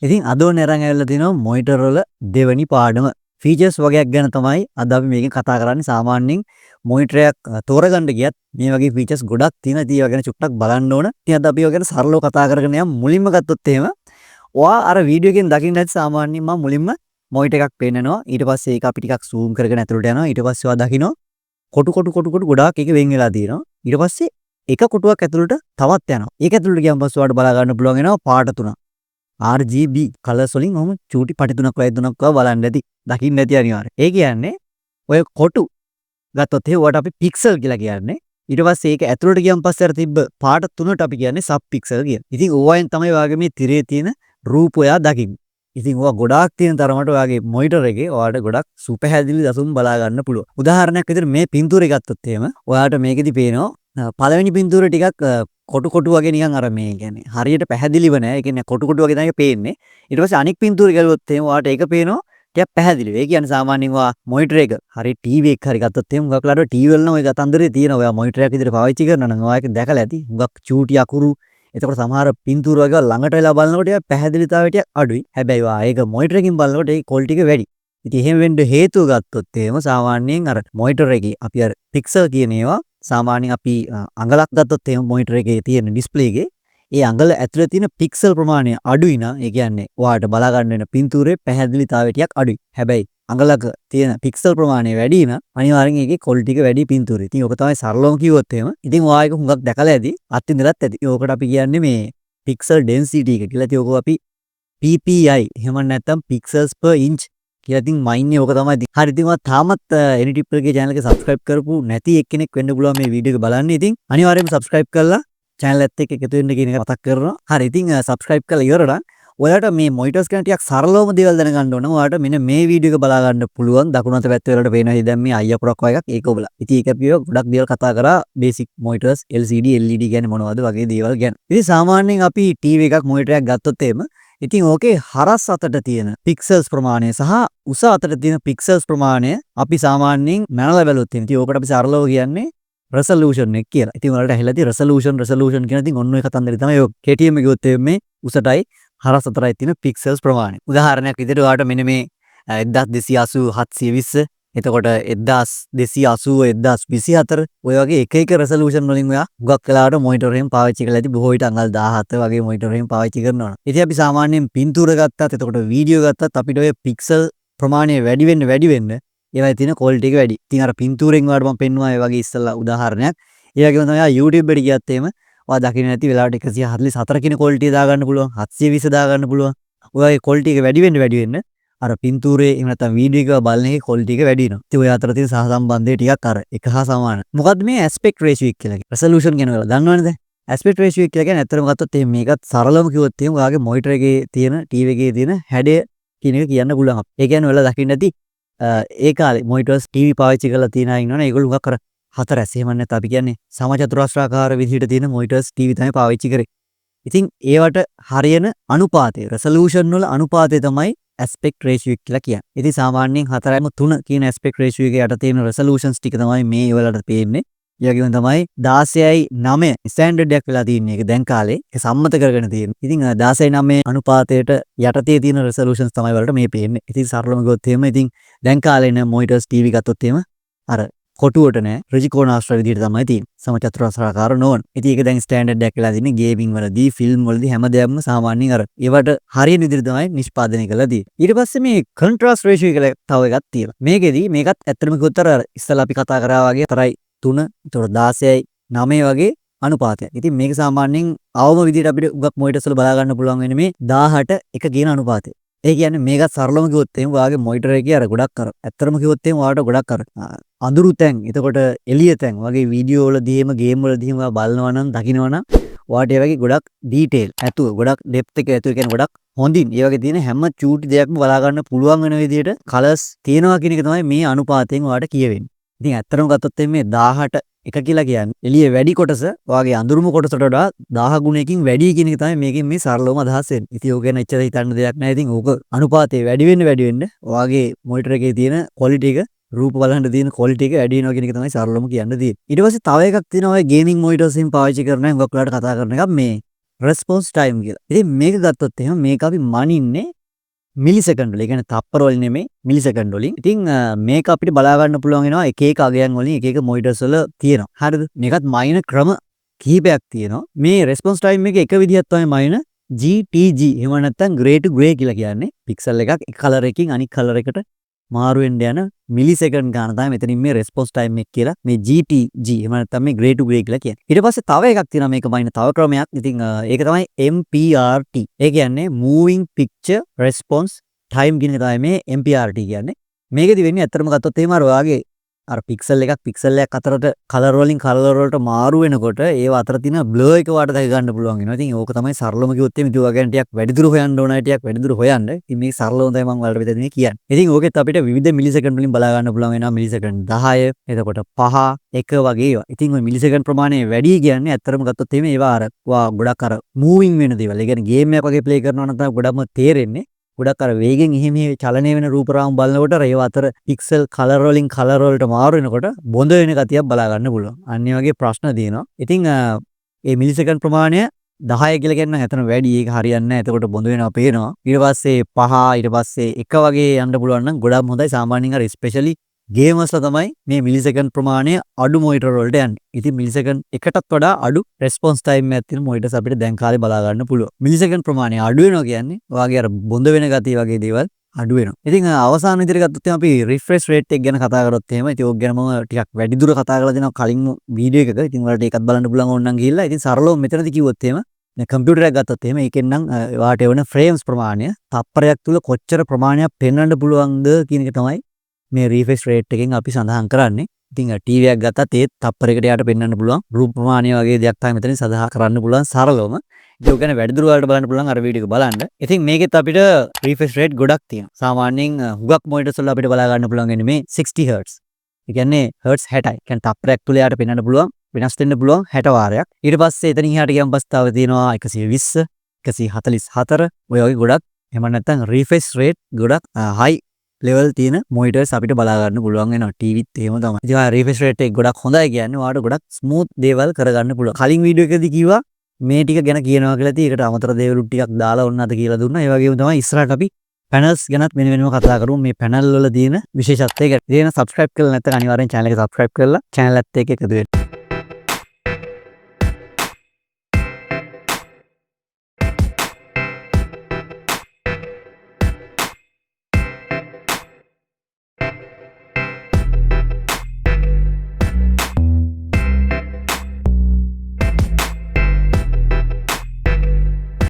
ඉතින් අද ඕන අරන් ඇවිල්ලා තිනවා මොනිටර් වල දෙවෙනි පාඩම. ෆීචර්ස් වගේක් ගැන තමයි අද අපි මේකෙන් කතා කරන්නේ. සාමාන්‍යයෙන් මොනිටරයක් තෝරගන්න ගියත් මේ වගේ ෆීචර්ස් ගොඩක් තියෙනවා. ඉතින් ඒවා ගැන චුට්ටක් බලන්න ඕන. ඉතින් අද අපි ඒවා ගැන සරලව කතා කරගෙන යමු. මුලින්ම ගත්තොත් එහෙම ඔයා අර වීඩියෝ එකෙන් දකින්න ඇති සාමාන්‍යයෙන් මම මුලින්ම මොනිටර් එකක් පෙන්නනවා. ඊට පස්සේ ඒක අපි ටිකක් zoom කරගෙන ඇතුළට යනවා. ඊට පස්සේ ඔයා දකින්න කොටු ගොඩාක් එක වෙන් වෙලා තියෙනවා. ඊට පස්සේ එක කොටුවක් ඇතුළට තවත් යනවා. ඒක ඇතුළට ගියන් පස්සේ ඔයාලට බලා ගන්න පුළුවන් වෙනවා පාට තුනක්. RGB කලර්ස් වලින් ඔහම චූටි පටි තුනක් වගේ තුනක් වගේ බලන්න ඇති. දකින්න ඇති අනිවාර්යයෙන්. ඒ කියන්නේ ඔය කොටු ගත්තොත් ඒ වට අපි පික්සල් කියලා කියන්නේ. ඊට පස්සේ ඒක ඇතුළට ගියන් පස්සේ අර තිබ්බ පාට තුනට අපි කියන්නේ සබ් පික්සල් කියලා. ඉතින් ඕවායින් තමයි ඔයාගේ මේ තිරේ තියෙන රූප ඔයා දකින්නේ. ඉතින් ඔයා ගොඩාක් තියෙන තරමට ඔයාගේ මොනිටර් එකේ ඔයාලට ගොඩක් සුපැහැදිලි දසුන් බලා ගන්න පුළුවන්. උදාහරණයක් විදිහට මේ පින්තූරය ගත්තොත් එහෙම ඔයාලට මේකෙදි පේනවා පළවෙනි පින්තූරය ටිකක් කොටු වගේ නිකන් අර මේ කියන්නේ හරියට පැහැදිලිව නෑ. ඒ කියන්නේ කොටු වගේ තමයි පේන්නේ. ඊට පස්සේ අනෙක් පින්තූරය ගලුවොත් එහෙම ඔයාලට ඒක පේනවා ටිකක් පැහැදිලිව. ඒ කියන්නේ සාමාන්‍යයෙන් ඔයා මොනිටර් එක හරි ටීවී එක හරි ගත්තොත් එහෙම හුඟක් ලාට ටීවී වල නම් ওই ගතන්දරේ තියෙනවා. ඔයා මොනිටර් එකක් විදිහට පාවිච්චි කරනවා නම් ඔයා ඒක දැකලා ඇති. හුඟක් චූටි අකුරු. එතකොට සමහර පින්තූර වගේ ළඟට වෙලා බලනකොට ඒක පැහැදිලිතාවය ටිකක් අඩුයි. හැබැයි ඔයා ඒක මොනිටර් එකකින් බලනකොට ඒක ක්වොලිටි එක වැඩි. ඉතින් එහෙම වෙන්න හේතුව ගත්තොත් එහෙම සාමාන්‍යයෙන් අර මොනිටර් එකේ අපි අර පික්සල් කියන ඒවා සාමාන්‍යයෙන් අපි අඟලක් ගත්තොත් එහෙම මොනිටර් එකේ තියෙන ඩිස්ප්ලේ එකේ ඒ අඟල ඇතුලේ තියෙන පික්සල් ප්‍රමාණය අඩුයි නම් ඒ කියන්නේ ඔයාලට බලා ගන්න වෙන පින්තූරේ පැහැදිලිතාවය ටිකක් අඩුයි. හැබැයි අඟලක තියෙන පික්සල් ප්‍රමාණය වැඩි නම් අනිවාර්යෙන් ඒකේ ක්වොලිටි එක වැඩි පින්තූරේ. ඉතින් ඔක තමයි සරලවම කිව්වොත් එහෙම. ඉතින් ඔයා ඒක හුඟක් දැකලා ඇති. අත්විඳලත් ඇති. ඕකට අපි කියන්නේ මේ පික්සල් ඩෙන්සිටි එක කියලා. ඉතින් ඕක අපි PPI එහෙම නැත්නම් පික්සල්ස් per inch කියලා ඉතින් මයින්නේ ඕක තමයි. හරි ඉතින් ඔයා තාමත් එනිටිප්පල් ගේ channel එක subscribe කරපු නැති එක්කෙනෙක් වෙන්න පුළුවන් මේ වීඩියෝ එක බලන්න. ඉතින් අනිවාර්යයෙන්ම subscribe කරලා channel එකත් එක්ක එකතු වෙන්න කියන එක මතක් කරනවා. හරි ඉතින් subscribe කරලා ඉවරලා ඔයාලට මේ මොනිටර්ස් ගැන ටිකක් සරලවම දේවල් දැනගන්න ඕන. ඔයාලට මෙන්න මේ වීඩියෝ එක බලා ගන්න පුළුවන්. දකුණු අත පැත්තේ වලට පේනවා ඉතින් දැන් මේ අයියාපුරක් වගේ එකක් ඒක ඔබලා. ඉතින් ඒක අපි ගොඩක් දේවල් කතා කරා බේසික් මොනිටර්ස් LCD LED කියන්නේ මොනවද වගේ දේවල් ගැන. ඉතින් සාමාන්‍යයෙන් අපි ටීවී එකක් මොනිටර් එකක් ගත්තොත් එහෙම ඉතින් ඕකේ හරස් අතට තියෙන පික්සල්ස් ප්‍රමාණය සහ උස අතට තියෙන පික්සල්ස් ප්‍රමාණය අපි සාමාන්‍යයෙන් මැනලා බැලුවොත් තියෙන. ඉතින් ඕකට අපි සරලව කියන්නේ රෙසලූෂන් එක කියලා. ඉතින් ඔයාලට ඇහිලා තියෙන රෙසලූෂන් කියන ඉතින් ඔන්න ඔය කතන්දරේ තමයි ඔය KTM එක ගියොත් මේ උසටයි හරස් අතරයි තියෙන පික්සල්ස් ප්‍රමාණය. උදාහරණයක් විදිහට ඔයාලට මෙන්න මේ 1280 720 එතකොට 1280 1024 ඔය වගේ එක රෙසලූෂන් වලින් ඔයා හුඟක් වෙලාවට මොනිටර් එකෙන් පාවිච්චි කරලා ඇති. බොහෝ විට අඟල් 17 වගේ මොනිටර් එකෙන් පාවිච්චි කරනවා. ඉතින් අපි සාමාන්‍යයෙන් පින්තූර ගත්තත් එතකොට වීඩියෝ ගත්තත් අපිට ඔය පික්සල් ප්‍රමාණය වැඩි වෙන්න ඒවයි තියෙන ක්වොලිටි එක වැඩි. ඉතින් අර පින්තූරෙන් වලට මම පෙන්නුවා ඒ වගේ ඉස්සෙල්ලා උදාහරණයක්. ඒ වගේම තමයි YouTube එකට ගියත් එහෙම ඔයා දකින්න නැති වෙලාවට 144 කියන ක්වොලිටි දාගන්න පුළුවන්. 720 දාගන්න පුළුවන්. ඔයගේ ක්වොලිටි එක වැඩි වෙන්න අර පින්තූරේ එහෙම නැත්නම් වීඩියෝ එක බලන එකේ ක්වොලිටි එක වැඩි වෙනවා. ඉතින් ඔය අතර තියෙන සහසම්බන්ධය ටිකක් අර එක හා සමාන. මොකද්ද මේ ඇස්පෙක්ට් රේෂියෝ එක කියලා කියන්නේ? රෙසලූෂන් කියන එක දන්නවනේ දැන්. ඇස්පෙක්ට් රේෂියෝ එක කියලා කියන්නේ ඇත්තටම ගත්තොත් එහෙනම් මේකත් සරලවම කිව්වොත් එහෙනම් ඔයාගේ මොනිටර් එකේ තියෙන ටීවී එකේ තියෙන හැඩය කියන එක කියන්න පුළුවන්. ඒ කියන්නේ ඔයාලා දකින්න ඇති ඒ කාලේ මොනිටර්ස් ටීවී පාවිච්චි කරලා තියන අය ඉන්නවනේ ඒගොල්ලෝ හුඟක් අර හතරැස් එහෙම නැත්නම් අපි කියන්නේ සමචතුරස්‍රාකාර විදිහට තියෙන මොනිටර්ස් ටීවී තමයි පාවිච්චි කරේ. ඉතින් ඒවට හරියන අනුපාතය රෙසලූෂන් වල අනුපාතය තමයි ඇස්පෙක්ට් රේෂියෝ කියලා කියන්නේ. ඉතින් සාමාන්‍යයෙන් 4:3 කියන ඇස්පෙක්ට් රේෂියෝ එකේ යට තියෙන රෙසලූෂන්ස් ටික තමයි මේ වලට පේන්නේ. ඒ වගේම තමයි 16:9 ස්ටෑන්ඩඩ් එකක් වෙලා තියෙන්නේ. ඒක දැන් කාලේ ඒක සම්මත කරගෙන තියෙනවා. ඉතින් 16:9 අනුපාතයට යටතේ තියෙන රෙසලූෂන්ස් තමයි වලට මේ පේන්නේ. ඉතින් සරලවම ගියොත් එහෙම ඉතින් දැන් කාලේ න මොනිටර්ස් ටීවී ගත්තොත් එහෙම අර කොටුවට නෑ ඍජුකෝණාශ්‍ර විදිහට තමයි තියෙන්නේ. සමචතුරස්‍රාකාර නොවන. ඉතින් ඒක දැන් ස්ටෑන්ඩඩ් එකක් වෙලා තියෙන්නේ ගේමින් වලදී, ෆිල්ම් වලදී හැමදේම සාමාන්‍යයෙන් අර ඒවට හරියන විදිහට තමයි නිෂ්පාදනය කරලා තියෙන්නේ. ඊට පස්සේ මේ කොන්ට්‍රාස්ට් රේෂියෝ කියලා තව එකක් තියෙනවා. මේකෙදි මේකත් ඇත්තටම කිව්වොත් අර ඉස්සලා අපි කතා කරා වගේ 3 ඒතකොට 16:9 වගේ අනුපාතයක්. ඉතින් මේක සාමාන්‍යයෙන් අවම විදිහට අපිට උගක් මොනිටර්ස් වල බලා ගන්න පුළුවන් වෙන්නේ මේ 18 එක කියන අනුපාතය. ඒ කියන්නේ මේකත් සරලවම කිව්වොත් එහෙම ඔයාගේ මොනිටර් එකේ අර ගොඩක් අර ඇත්තටම කිව්වොත් එහෙම ඔයාලට ගොඩක් අර අඳුරු තැන් එතකොට එළිය තැන් වගේ වීඩියෝ වලදී එහෙම ගේම් වලදී එහෙම ඔයා බලනවා නම් දකිනවා නම් ඔයාට ඒ වගේ ගොඩක් ඩීටේල් ඇතුව ගොඩක් ඩෙප්ත් එක ඇතුව කියන්නේ ගොඩක් හොඳින් ඒ වගේ තියෙන හැම චූටි දෙයක්ම බලා ගන්න පුළුවන් වෙන විදිහට කලර්ස් තියෙනවා කියන එක තමයි මේ අනුපාතයෙන් ඔයාට කියවෙන්නේ. ඉතින් ඇත්තටම ගත්තොත් මේ 18 එක කියලා කියන්නේ එළිය වැඩි කොටස ඔයාගේ අඳුරුම කොටසට වඩා 1000 ගුණයකින් වැඩි කියන එක තමයි මේකෙන් මේ සරලවම අදහස් වෙන්නේ. ඉතින් ඕක ගැන එච්චර හිතන්න දෙයක් නැහැ. ඉතින් ඕක අනුපාතය වැඩි වෙන්න ඔයාගේ මොනිටර් එකේ තියෙන ක්වොලිටි එක රූප බලන්න තියෙන ක්වොලිටි එක වැඩි වෙනවා කියන එක තමයි සරලවම කියන්න තියෙන්නේ. ඊට පස්සේ තව එකක් තියෙනවා ඔය ගේමින් මොනිටර්ස් එකෙන් පාවිච්චි කරන හුඟක් වෙලාවට කතා කරන එකක් මේ response time කියලා. ඉතින් මේක ගත්තොත් එහෙනම් මේක අපි මනින්නේ මිලිසෙකන්ඩ් වල. ඒ කියන්නේ තප්පර වලින් නෙමෙයි මිලිසෙකන්ඩ් වලින්. ඉතින් මේක අපිට බලා ගන්න පුළුවන් වෙනවා එක එක අගයන් වලින් එක එක මොනිටර්ස් වල තියෙනවා. හරිද? මේකත් මයින ක්‍රම කිහිපයක් තියෙනවා. මේ response time එක එක විදිහක් තමයි මයින GTG. එහෙම නැත්නම් gray to gray කියලා කියන්නේ. පික්සල් එකක් එක කලර් එකකින් අනිත් කලර් එකට මාරු වෙන්න යන මිලිසෙකන්ඩ් ගන්න තමයි මෙතනින් මේ response time එක කියලා මේ GTG එහෙම නැත්නම් මේ gray to gray කියලා කියන්නේ. ඊට පස්සේ තව එකක් තියෙනවා මේක මයින තව ක්‍රමයක්. ඉතින් ඒක තමයි MPRT. ඒ කියන්නේ moving picture response time කියන එක තමයි මේ MPRT කියන්නේ. මේකෙදි වෙන්නේ ඇත්තටම ගත්තොත් එහෙම අර ඔයාගේ අර පික්සල් එකක් අතරට කලර් වලින් කලර් වලට මාරු වෙනකොට ඒව අතර තියෙන බ්ලර් එක වාට දැක ගන්න පුළුවන් වෙනවා. ඉතින් ඕක තමයි සරලම කිව්වොත් එimhe ඉතින් ඔයගන් ටිකක් වැඩිදුර හොයන්න ඕනයි ටිකක් වැඩිදුර හොයන්න. ඉතින් මේ සරලව තමයි මම ඔයාලට මෙතන කියන්නේ. ඉතින් ඕකෙත් අපිට විවිධ මිලිසෙකන්ඩ් වලින් බලා ගන්න පුළුවන් වෙනවා. මිලිසෙකන්ඩ් 10, එතකොට 5, 1 වගේ ඒවා. ඉතින් ওই මිලිසෙකන්ඩ් ප්‍රමාණය වැඩි කියන්නේ ඇත්තටම ගත්තොත් එimhe ඒවා අර ගොඩක් අර මූවින් වෙන දේවල්. ඒ කියන්නේ ගේම් එකක් වගේ ප්ලේ කරනවා නම් තමයි ගොඩක්ම තේරෙන්නේ. ගොඩක් අර වේගෙන් එහෙම චලනය වෙන රූපරාම බලනකොට ඒව අතර පික්සල් කලර් වලින් කලර් වලට මාරු වෙනකොට බොඳ වෙන ගතියක් බලා ගන්න පුළුවන්. අන්න ඒ වගේ ප්‍රශ්න තියෙනවා. ඉතින් මේ මිලිසෙකන්ඩ් ප්‍රමාණය 10 කියලා කියන්න එතන වැඩි. ඒක හරියන්නේ නැහැ. එතකොට බොඳ වෙනවා පේනවා. ඊට පස්සේ 5 ඊට පස්සේ 1 වගේ යන්න පුළුවන් නම් ගොඩක් හොඳයි. සාමාන්‍යයෙන් අර ස්පෙෂලි ගේමර්ස්ලා තමයි මේ මිලිසෙකන්ඩ් ප්‍රමාණය අඩු මොනිටර් වලට යන්නේ. ඉතින් මිලිසෙකන්ඩ් එකටත් වඩා අඩු රෙස්පොන්ස් ටයිම් එකක් තියෙන මොනිටර්ස් අපිට දැන් කාලේ බලා ගන්න පුළුවන්. මිලිසෙකන්ඩ් ප්‍රමාණය අඩු වෙනවා කියන්නේ ඔයාගේ අර බොඳ වෙන ගතිය වගේ දේවල් අඩු වෙනවා. ඉතින් අවසාන විදිහට ගත්තොත් අපි රිෆ්‍රෙෂ් රේට් එක ගැන කතා කරොත් එහෙම ඉතින් ඕක ගැන මම ටිකක් වැඩිදුර කතා කරලා දෙනවා කලින් වීඩියෝ එකක. ඉතින් ඔයාලට ඒකත් බලන්න පුළුවන් ඕනනම් ගිහිල්ලා. ඉතින් සරලව මෙතනදී කිව්වොත් එහෙම දැන් කම්පියුටර් එකක් ගත්තොත් එහෙම ඒකෙන් නම් ඔයාට එවන ෆ්‍රේම්ස් ප්‍රමාණය තප්පරයක් තුල කොච්චර ප්‍රමාණයක් පෙන්වන්න පුළුවන්ද කියන එක තමයි මේ රිෆ්‍රෙෂ් රේට් එකෙන් අපි සඳහන් කරන්නේ. ඉතින් ටීවී එකක් ගත්තත් ඒත් තප්පරයකට යට පෙන්වන්න පුළුවන්. රූප ප්‍රමාණය වගේ දෙයක් තමයි මෙතනින් සඳහන් කරන්න පුළුවන් සරලවම. ඒක ගැන වැඩිදුර වලට බලන්න පුළුවන් අර වීඩියෝ එක බලන්න. ඉතින් මේකෙත් අපිට රිෆ්‍රෙෂ් රේට් ගොඩක් තියෙනවා. සාමාන්‍යයෙන් හුඟක් මොනිටර්ස් වල අපිට බලා ගන්න පුළුවන් වෙන්නේ මේ 60 Hz. ඒ කියන්නේ Hz 60යි. කියන්නේ තප්පරයක් තුල යට පෙන්වන්න පුළුවන් වෙනස් වෙන්න පුළුවන් 60 වාරයක්. ඊට පස්සේ එතනින් එහාට ගියන් පස්තාව තියෙනවා 120, 144 ඔය වගේ ගොඩක්. එහෙම නැත්නම් රිෆ්‍රෙෂ් රේට් ගොඩක් හයි ලෙවල් තියෙන මොනිටර්ස් අපිට බලා ගන්න පුළුවන් වෙනවා. ටීවීත් එහෙම තමයි. ඉතින් ආ රිෆ්‍රෙෂ් රේට් එක ගොඩක් හොඳයි කියන්නේ ඔයාලට ගොඩක් ස්මූත් දේවල් කරගන්න පුළුවන්. කලින් වීඩියෝ එකදී කිව්වා මේ ටික ගැන කියනවා කියලා. ඉතින් ඒකට අමතර දේවලුත් ටිකක් දාලා ඔන්න අද කියලා දුන්නා. ඒ වගේම තමයි ඉස්සරහට අපි පැනල්ස් ගැනත් වෙනම කතා කරමු. මේ පැනල් වල තියෙන විශේෂත්වය ගැන. ඉතින් සබ්ස්ක්‍රයිබ් කරලා නැත්නම් අනිවාර්යෙන් channel එක සබ්ස්ක්‍රයිබ් කරලා channel එකත් එක්ක එකතු වෙන්න.